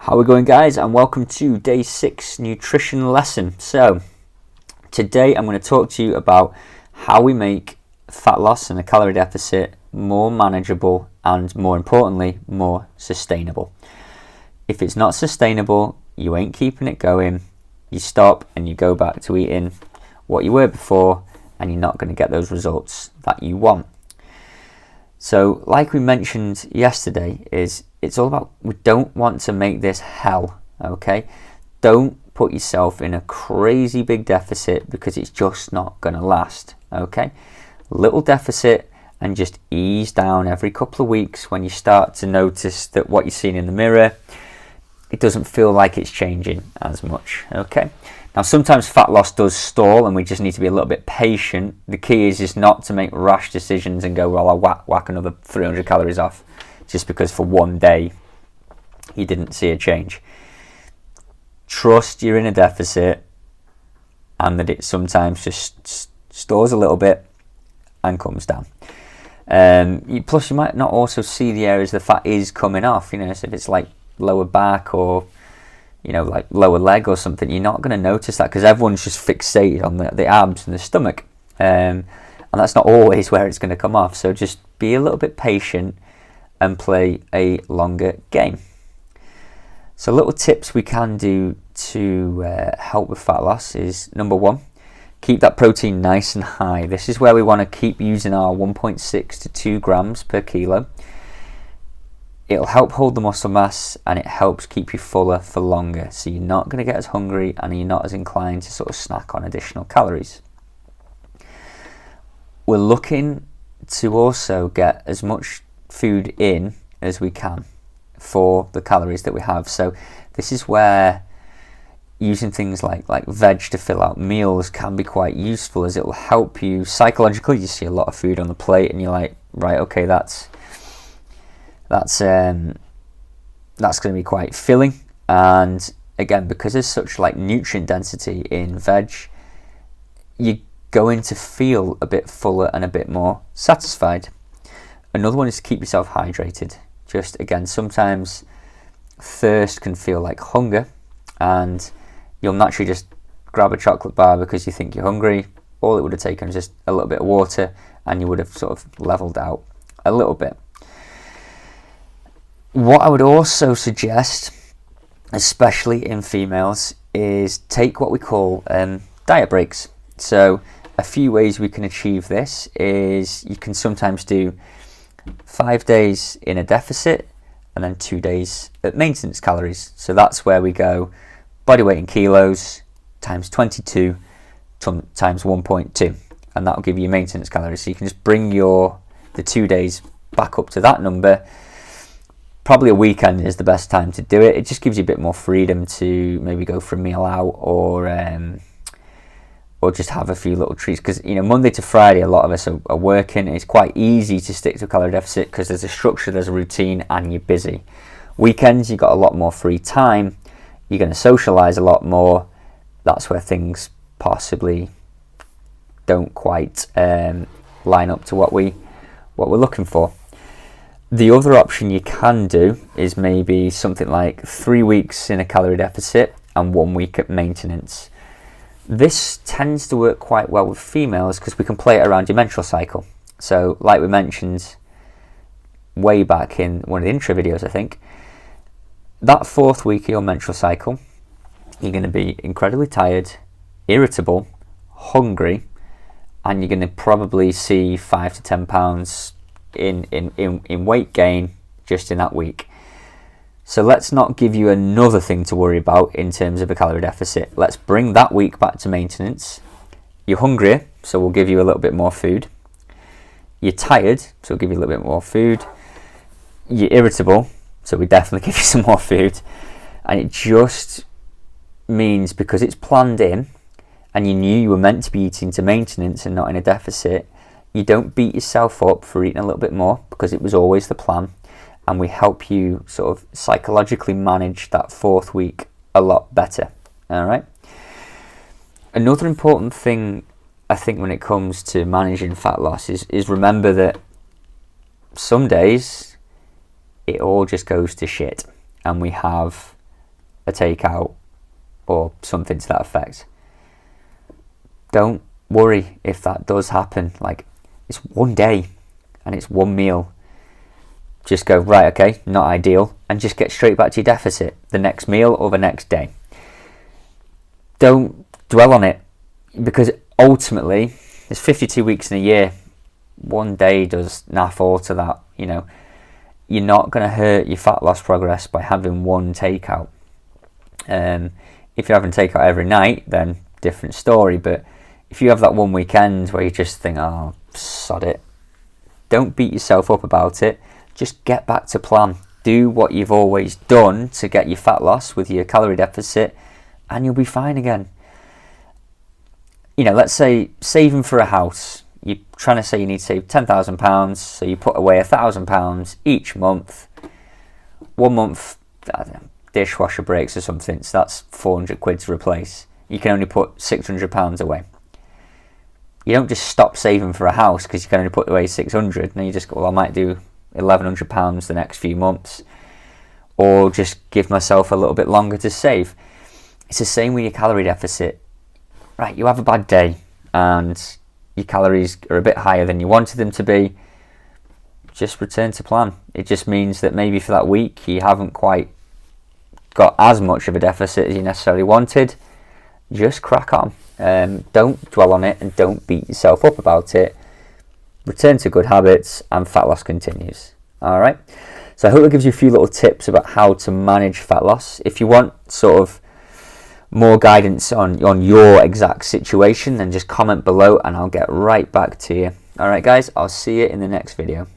How are we going, guys? And welcome to day 6 nutrition lesson. So today I'm going to talk to you about how we make fat loss and a calorie deficit more manageable and, more importantly, more sustainable. If it's not sustainable, you ain't keeping it going. You stop and you go back to eating what you were before, and you're not going to get those results that you want. So like we mentioned yesterday, it's all about, we don't want to make this hell, okay? Don't put yourself in a crazy big deficit because it's just not going to last, okay? Little deficit and just ease down every couple of weeks when you start to notice that what you're seeing in the mirror, it doesn't feel like it's changing as much, okay? Now, sometimes fat loss does stall and we just need to be a little bit patient. The key is not to make rash decisions and go, well, I'll whack another 300 calories off just because for one day you didn't see a change. Trust you're in a deficit and that it sometimes just stalls a little bit and comes down. Plus, you might not also see the areas the fat is coming off. So if it's like lower back or like lower leg or something, you're not going to notice that because everyone's just fixated on the abs and the stomach, and that's not always where it's going to come off. So just be a little bit patient and play a longer game. So little tips we can do to help with fat loss is, number 1, keep that protein nice and high. This is where we want to keep using our 1.6 to 2 grams per kilo. It'll help hold the muscle mass and it helps keep you fuller for longer. So you're not going to get as hungry and you're not as inclined to sort of snack on additional calories. We're looking to also get as much food in as we can for the calories that we have. So this is where using things like veg to fill out meals can be quite useful, as it will help you psychologically. You see a lot of food on the plate and you're like, right, okay, that's going to be quite filling. And again, because there's such nutrient density in veg, you're going to feel a bit fuller and a bit more satisfied. Another one is to keep yourself hydrated. Just again, sometimes thirst can feel like hunger and you'll naturally just grab a chocolate bar because you think you're hungry. All it would have taken is just a little bit of water and you would have sort of leveled out a little bit. What I would also suggest, especially in females, is take what we call diet breaks. So a few ways we can achieve this is you can sometimes do 5 days in a deficit and then 2 days at maintenance calories. So that's where we go body weight in kilos times 22 times 1.2, and that'll give you maintenance calories. So you can just bring the 2 days back up to that number. Probably a weekend is the best time to do it. It just gives you a bit more freedom to maybe go for a meal out or just have a few little treats. Because Monday to Friday, a lot of us are working. It's quite easy to stick to a calorie deficit because there's a structure, there's a routine, and you're busy. Weekends, you've got a lot more free time. You're going to socialise a lot more. That's where things possibly don't quite line up to what we're looking for. The other option you can do is maybe something like 3 weeks in a calorie deficit and 1 week at maintenance. This tends to work quite well with females because we can play it around your menstrual cycle. So like we mentioned way back in one of the intro videos, I think, that 4th week of your menstrual cycle, you're going to be incredibly tired, irritable, hungry, and you're going to probably see 5 to 10 pounds in weight gain just in that week. So let's not give you another thing to worry about in terms of a calorie deficit. Let's bring that week back to maintenance. You're hungrier, so we'll give you a little bit more food. You're tired, so we'll give you a little bit more food. You're irritable, so we definitely give you some more food. And it just means, because it's planned in and you knew you were meant to be eating to maintenance and not in a deficit, you don't beat yourself up for eating a little bit more because it was always the plan, and we help you sort of psychologically manage that 4th week a lot better. All right. Another important thing I think when it comes to managing fat loss is remember that some days it all just goes to shit and we have a takeout or something to that effect. Don't worry if that does happen. Like, it's one day and it's one meal. Just go, right, okay, not ideal, and just get straight back to your deficit the next meal or the next day. Don't dwell on it, because ultimately there's 52 weeks in a year. One day does naff all to that. You know, you're not going to hurt your fat loss progress by having one takeout. If you're having takeout every night, then different story. But if you have that one weekend where you just think, oh, sod it, don't beat yourself up about it. Just get back to plan. Do what you've always done to get your fat loss with your calorie deficit, and you'll be fine again. You know, let's say saving for a house. You're trying to say you need to save £10,000, so you put away £1,000 each month. 1 month, dishwasher breaks or something, so that's 400 quid to replace. You can only put £600 away. You don't just stop saving for a house because you can only put away 600. Now you just go, well, I might do £1,100 the next few months, or just give myself a little bit longer to save. It's the same with your calorie deficit. Right, you have a bad day and your calories are a bit higher than you wanted them to be. Just return to plan. It just means that maybe for that week you haven't quite got as much of a deficit as you necessarily wanted. Just crack on. Don't dwell on it and don't beat yourself up about it. Return to good habits and fat loss continues. Alright, so I hope that gives you a few little tips about how to manage fat loss. If you want sort of more guidance on your exact situation, then just comment below and I'll get right back to you. Alright guys, I'll see you in the next video.